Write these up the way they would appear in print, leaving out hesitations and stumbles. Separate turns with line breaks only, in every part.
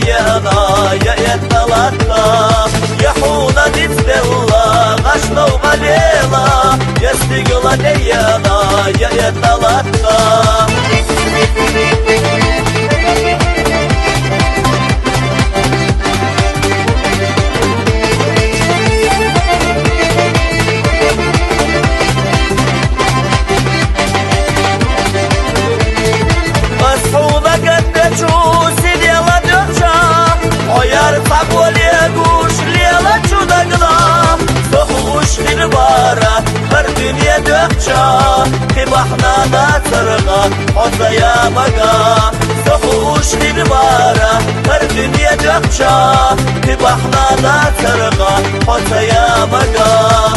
ليانا يا يتلطا يحونا نتبلا غشنا وغليلا يستقل ليانا يا يتلطا الدنيا دخشة كبحنا نترغى حتى يا مقا سخوش للبارة الدنيا دخشة كبحنا نترغى حتى يا مقا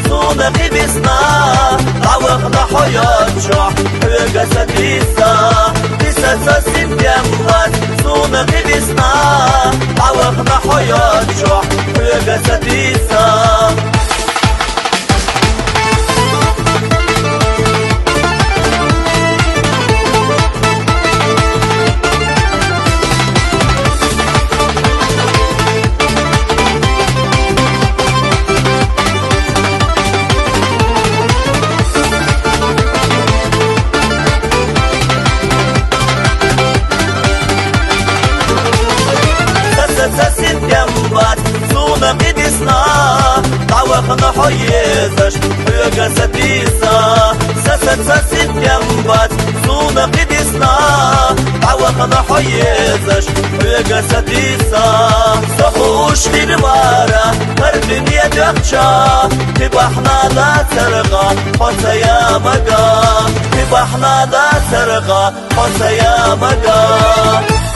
صونقي بسنا عوقنا حياة شح وقسة تسا سنتيمات صونقي بسنا عوقنا حياة شح وقسة تسا صونقي بسنا عوقنا حيزش وقسة تسا سنتيمات صونقي بسنا عوقنا حيزش وقسة تسا سخوش للبارة الدنيا دخشة تبحنا لا ترغى حتى يا مقا تبحنا لا ترغى حتى يا مقا